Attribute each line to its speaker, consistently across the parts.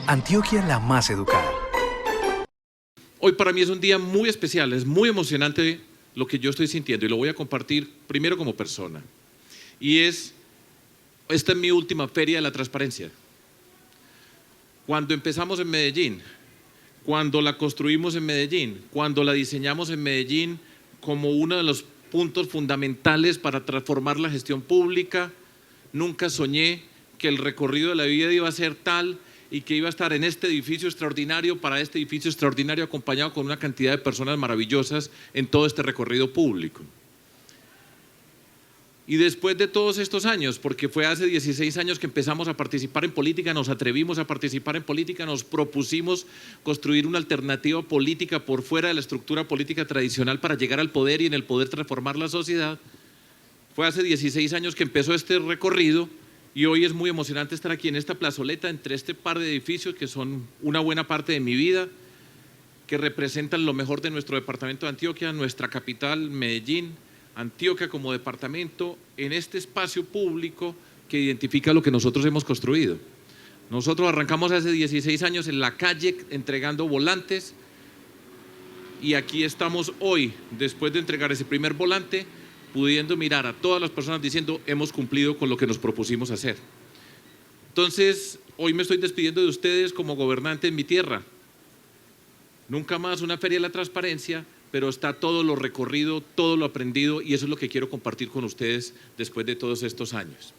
Speaker 1: Antioquia la más educada.
Speaker 2: Hoy para mí es un día muy especial, es muy emocionante lo que yo estoy sintiendo y lo voy a compartir primero como persona. Y esta es mi última feria de la transparencia. Cuando empezamos en Medellín, cuando la construimos en Medellín, cuando la diseñamos en Medellín como uno de los puntos fundamentales para transformar la gestión pública, nunca soñé que el recorrido de la vida iba a ser tal y que iba a estar en este edificio extraordinario, para este edificio extraordinario, acompañado con una cantidad de personas maravillosas en todo este recorrido público. Y después de todos estos años, porque fue hace 16 años que empezamos a participar en política, nos atrevimos a participar en política, nos propusimos construir una alternativa política por fuera de la estructura política tradicional para llegar al poder y en el poder transformar la sociedad. Fue hace 16 años que empezó este recorrido y hoy es muy emocionante estar aquí en esta plazoleta entre este par de edificios que son una buena parte de mi vida, que representan lo mejor de nuestro departamento de Antioquia, nuestra capital, Medellín, Antioquia como departamento, en este espacio público que identifica lo que nosotros hemos construido. Nosotros arrancamos hace 16 años en la calle entregando volantes y aquí estamos hoy, después de entregar ese primer volante, pudiendo mirar a todas las personas diciendo hemos cumplido con lo que nos propusimos hacer. Entonces, hoy me estoy despidiendo de ustedes como gobernante en mi tierra. Nunca más una feria de la transparencia, pero está todo lo recorrido, todo lo aprendido y eso es lo que quiero compartir con ustedes después de todos estos años.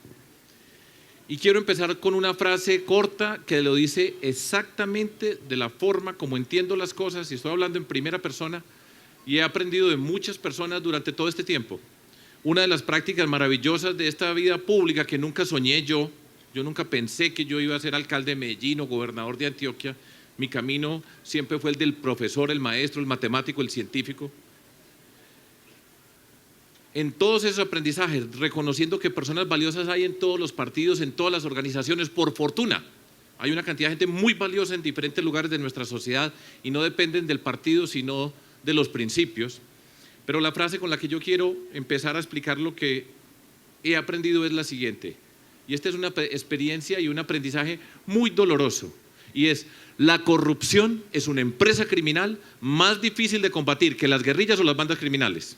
Speaker 2: Y quiero empezar con una frase corta que lo dice exactamente de la forma como entiendo las cosas y estoy hablando en primera persona y he aprendido de muchas personas durante todo este tiempo. Una de las prácticas maravillosas de esta vida pública que nunca soñé yo nunca pensé que yo iba a ser alcalde de Medellín o gobernador de Antioquia. Mi camino siempre fue el del profesor, el maestro, el matemático, el científico. En todos esos aprendizajes, reconociendo que personas valiosas hay en todos los partidos, en todas las organizaciones, por fortuna. Hay una cantidad de gente muy valiosa en diferentes lugares de nuestra sociedad y no dependen del partido, sino de los principios. Pero la frase con la que yo quiero empezar a explicar lo que he aprendido es la siguiente. Y esta es una experiencia y un aprendizaje muy doloroso. Y es, la corrupción es una empresa criminal más difícil de combatir que las guerrillas o las bandas criminales.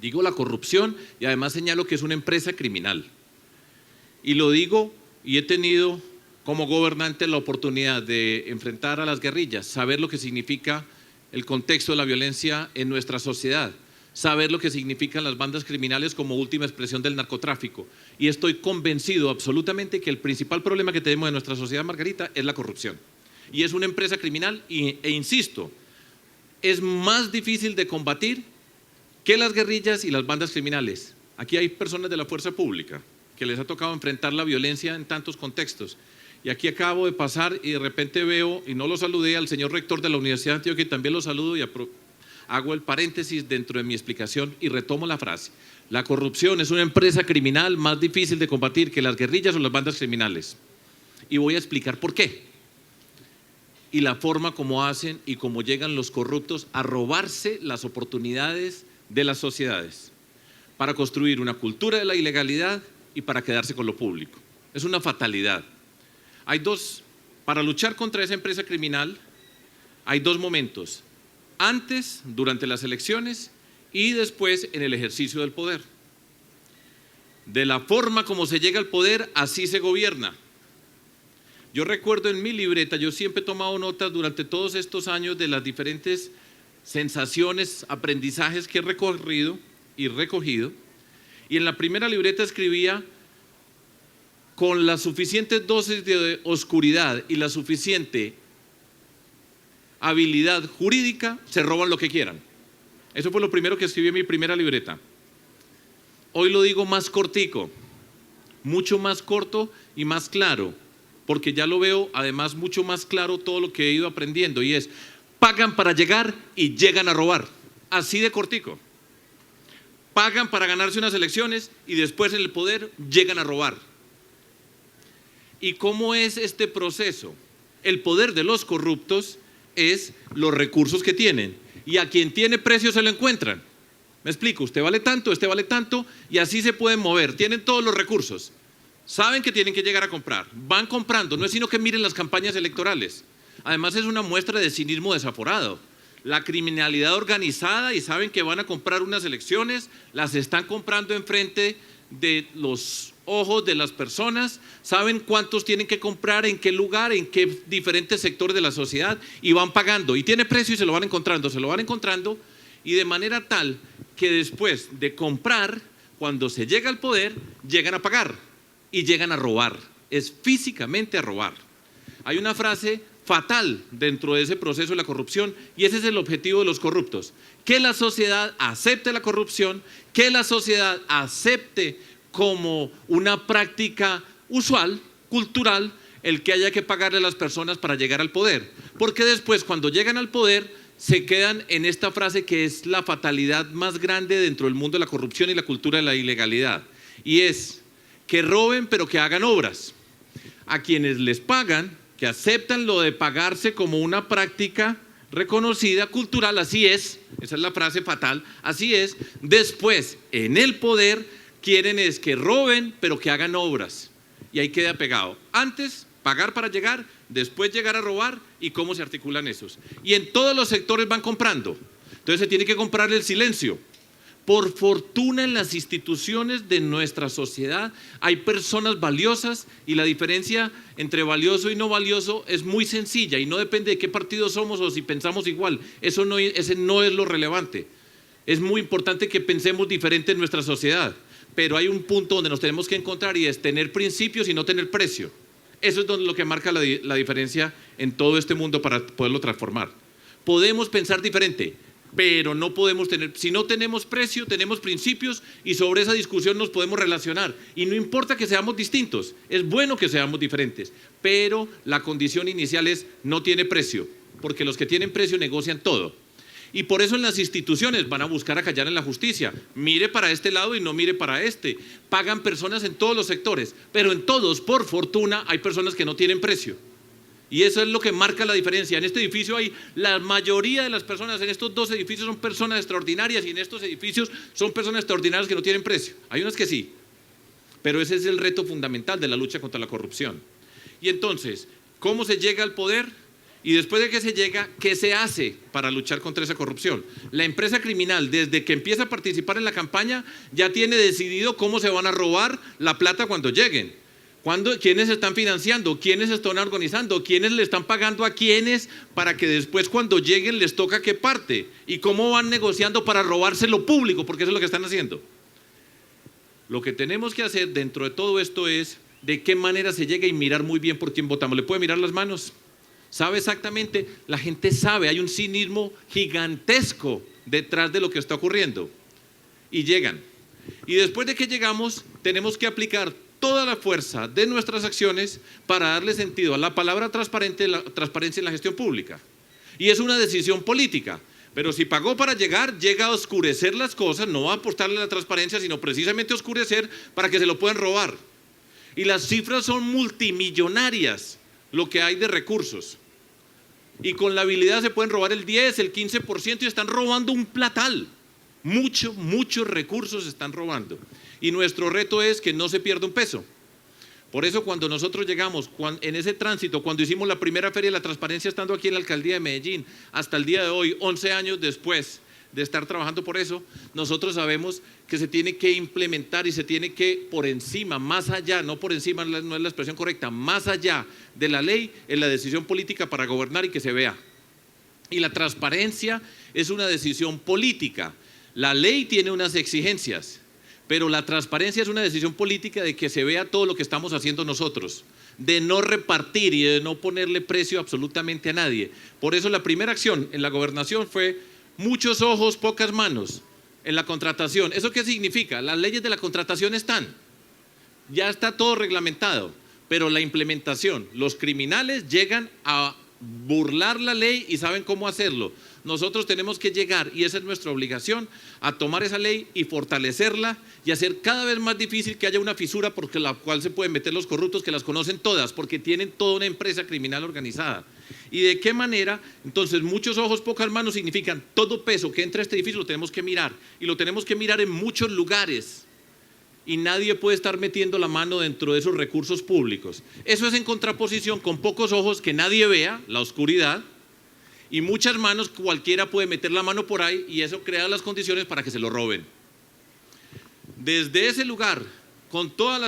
Speaker 2: Digo la corrupción y además señalo que es una empresa criminal. Y lo digo y he tenido como gobernante la oportunidad de enfrentar a las guerrillas, saber lo que significa el contexto de la violencia en nuestra sociedad, saber lo que significan las bandas criminales como última expresión del narcotráfico. Y estoy convencido absolutamente que el principal problema que tenemos en nuestra sociedad, Margarita, es la corrupción. Y es una empresa criminal e insisto, es más difícil de combatir que las guerrillas y las bandas criminales. Aquí hay personas de la fuerza pública que les ha tocado enfrentar la violencia en tantos contextos. Y aquí acabo de pasar y de repente veo, y no lo saludé, al señor rector de la Universidad de Antioquia, y también lo saludo y hago el paréntesis dentro de mi explicación y retomo la frase. La corrupción es una empresa criminal más difícil de combatir que las guerrillas o las bandas criminales. Y voy a explicar por qué. Y la forma como hacen y cómo llegan los corruptos a robarse las oportunidades de las sociedades para construir una cultura de la ilegalidad y para quedarse con lo público. Es una fatalidad. Para luchar contra esa empresa criminal, hay dos momentos. Antes, durante las elecciones y después en el ejercicio del poder. De la forma como se llega al poder, así se gobierna. Yo recuerdo en mi libreta, yo siempre he tomado notas durante todos estos años de las diferentes sensaciones, aprendizajes que he recorrido y recogido, y en la primera libreta escribía: con la suficiente dosis de oscuridad y la suficiente habilidad jurídica, se roban lo que quieran. Eso fue lo primero que escribí en mi primera libreta. Hoy lo digo más cortico, mucho más corto y más claro, porque ya lo veo además mucho más claro todo lo que he ido aprendiendo, y es: pagan para llegar y llegan a robar. Así de cortico. Pagan para ganarse unas elecciones y después en el poder llegan a robar. ¿Y cómo es este proceso? El poder de los corruptos es los recursos que tienen, y a quien tiene precio se lo encuentran. Me explico, usted vale tanto, este vale tanto, y así se pueden mover, tienen todos los recursos. saben que tienen que llegar a comprar, van comprando, no es sino que miren las campañas electorales. Además es una muestra de cinismo desaforado. La criminalidad organizada, y saben que van a comprar unas elecciones, las están comprando enfrente de los ojos de las personas, saben cuántos tienen que comprar, en qué lugar, en qué diferentes sectores de la sociedad, y van pagando, y tiene precio y se lo van encontrando, y de manera tal que después de comprar, cuando se llega al poder, llegan a pagar y llegan a robar, es físicamente a robar. Hay una frase fatal dentro de ese proceso de la corrupción, y ese es el objetivo de los corruptos: que la sociedad acepte la corrupción, que la sociedad acepte como una práctica usual, cultural, el que haya que pagarle a las personas para llegar al poder, porque después cuando llegan al poder se quedan en esta frase que es la fatalidad más grande dentro del mundo de la corrupción y la cultura de la ilegalidad, y es que roben pero que hagan obras. A quienes les pagan, que aceptan lo de pagarse como una práctica reconocida, cultural, así es, esa es la frase fatal, así es, después en el poder quieren es que roben pero que hagan obras, y ahí queda pegado. Antes pagar para llegar, después llegar a robar, y cómo se articulan esos. Y en todos los sectores van comprando, entonces se tiene que comprar el silencio. Por fortuna en las instituciones de nuestra sociedad hay personas valiosas, y la diferencia entre valioso y no valioso es muy sencilla y no depende de qué partido somos o si pensamos igual. Ese no es lo relevante. Es muy importante que pensemos diferente en nuestra sociedad, pero hay un punto donde nos tenemos que encontrar, y es tener principios y no tener precio. Eso es lo que marca la diferencia en todo este mundo para poderlo transformar. Podemos pensar diferente, pero no podemos tener, si no tenemos precio, tenemos principios, y sobre esa discusión nos podemos relacionar, y no importa que seamos distintos, es bueno que seamos diferentes, pero la condición inicial es no tiene precio, porque los que tienen precio negocian todo. Y por eso en las instituciones van a buscar acallar en la justicia, mire para este lado y no mire para este, pagan personas en todos los sectores, pero en todos, por fortuna, hay personas que no tienen precio. Y eso es lo que marca la diferencia. En este edificio hay, la mayoría de las personas en estos dos edificios son personas extraordinarias, y en estos edificios son personas extraordinarias que no tienen precio. Hay unas que sí, pero ese es el reto fundamental de la lucha contra la corrupción. Y entonces, ¿cómo se llega al poder? Y después de que se llega, ¿qué se hace para luchar contra esa corrupción? La empresa criminal, desde que empieza a participar en la campaña, ya tiene decidido cómo se van a robar la plata cuando lleguen. ¿Quiénes están financiando? ¿Quiénes están organizando? ¿Quiénes le están pagando a quiénes para que después cuando lleguen les toca qué parte? ¿Y cómo van negociando para robarse lo público? Porque eso es lo que están haciendo. Lo que tenemos que hacer dentro de todo esto es de qué manera se llega, y mirar muy bien por quién votamos. ¿Le puede mirar las manos? ¿Sabe exactamente? La gente sabe, hay un cinismo gigantesco detrás de lo que está ocurriendo. Y llegan. Y después de que llegamos, tenemos que aplicar toda la fuerza de nuestras acciones para darle sentido a la palabra transparente, la transparencia en la gestión pública. Y es una decisión política, pero si pagó para llegar, llega a oscurecer las cosas, no va a apostarle a la transparencia, sino precisamente oscurecer para que se lo puedan robar. Y las cifras son multimillonarias, lo que hay de recursos. Y con la habilidad se pueden robar el 10, el 15%, y están robando un platal. Muchos recursos se están robando. Y nuestro reto es que no se pierda un peso. Por eso cuando nosotros llegamos, en ese tránsito, cuando hicimos la primera Feria de la Transparencia estando aquí en la Alcaldía de Medellín, hasta el día de hoy, 11 años después de estar trabajando por eso, nosotros sabemos que se tiene que implementar y se tiene que, por encima, más allá, no por encima, no es la expresión correcta, más allá de la ley, es la decisión política para gobernar y que se vea. Y la transparencia es una decisión política. La ley tiene unas exigencias, pero la transparencia es una decisión política de que se vea todo lo que estamos haciendo nosotros, de no repartir y de no ponerle precio absolutamente a nadie. Por eso la primera acción en la gobernación fue muchos ojos, pocas manos en la contratación. ¿Eso qué significa? Las leyes de la contratación están, ya está todo reglamentado, pero la implementación, los criminales llegan a burlar la ley y saben cómo hacerlo. Nosotros tenemos que llegar, y esa es nuestra obligación, a tomar esa ley y fortalecerla y hacer cada vez más difícil que haya una fisura por la cual se pueden meter los corruptos, que las conocen todas, porque tienen toda una empresa criminal organizada. ¿Y de qué manera? Entonces, muchos ojos, pocas manos significan todo peso que entra a este edificio lo tenemos que mirar, y lo tenemos que mirar en muchos lugares. y nadie puede estar metiendo la mano dentro de esos recursos públicos. Eso es en contraposición con pocos ojos que nadie vea, la oscuridad, y muchas manos, cualquiera puede meter la mano por ahí y eso crea las condiciones para que se lo roben. Desde ese lugar, con todas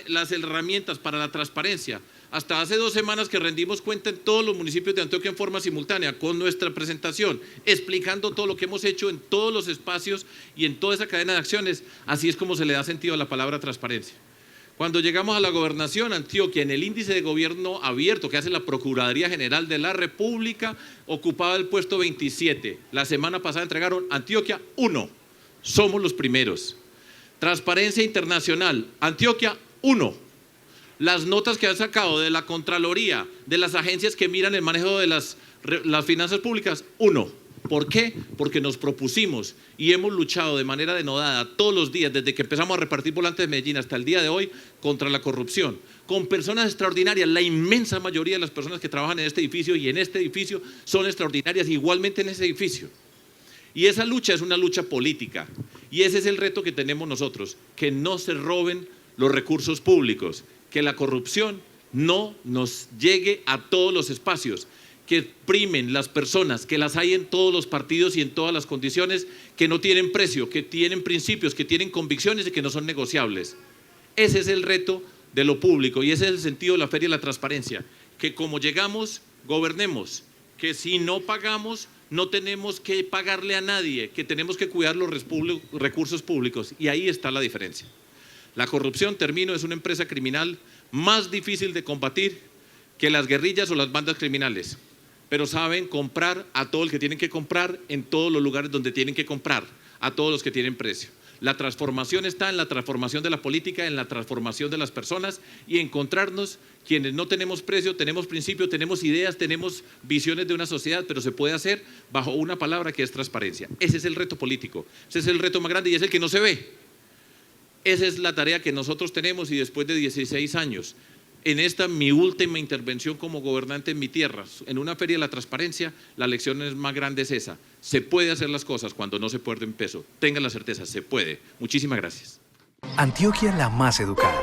Speaker 2: las herramientas para la transparencia, hasta hace 2 semanas que rendimos cuenta en todos los municipios de Antioquia en forma simultánea, con nuestra presentación, explicando todo lo que hemos hecho en todos los espacios y en toda esa cadena de acciones, así es como se le da sentido a la palabra transparencia. Cuando llegamos a la gobernación, Antioquia, en el índice de gobierno abierto que hace la Procuraduría General de la República, ocupaba el puesto 27. La semana pasada entregaron Antioquia 1, somos los primeros. Transparencia Internacional, Antioquia 1. Las notas que han sacado de la Contraloría, de las agencias que miran el manejo de las finanzas públicas, 1. ¿Por qué? Porque nos propusimos y hemos luchado de manera denodada todos los días, desde que empezamos a repartir volantes de Medellín hasta el día de hoy, contra la corrupción, con personas extraordinarias. La inmensa mayoría de las personas que trabajan en este edificio y en este edificio son extraordinarias, igualmente en ese edificio. Y esa lucha es una lucha política, y ese es el reto que tenemos nosotros, que no se roben los recursos públicos, que la corrupción no nos llegue a todos los espacios, que primen las personas, que las hay en todos los partidos y en todas las condiciones, que no tienen precio, que tienen principios, que tienen convicciones y que no son negociables. Ese es el reto de lo público y ese es el sentido de la Feria de la Transparencia, que como llegamos, gobernemos, que si no pagamos, no tenemos que pagarle a nadie, que tenemos que cuidar los recursos públicos, y ahí está la diferencia. La corrupción, termino, es una empresa criminal más difícil de combatir que las guerrillas o las bandas criminales, pero saben comprar a todo el que tienen que comprar en todos los lugares donde tienen que comprar, a todos los que tienen precio. La transformación está en la transformación de la política, en la transformación de las personas y encontrarnos quienes no tenemos precio, tenemos principios, tenemos ideas, tenemos visiones de una sociedad, pero se puede hacer bajo una palabra que es transparencia. Ese es el reto político, ese es el reto más grande y es el que no se ve. Esa es la tarea que nosotros tenemos y después de 16 años, en esta mi última intervención como gobernante en mi tierra, en una feria de la transparencia, la lección más grande es esa. Se puede hacer las cosas cuando no se pierde peso. Tengan la certeza, se puede. Muchísimas gracias.
Speaker 1: Antioquia la más educada.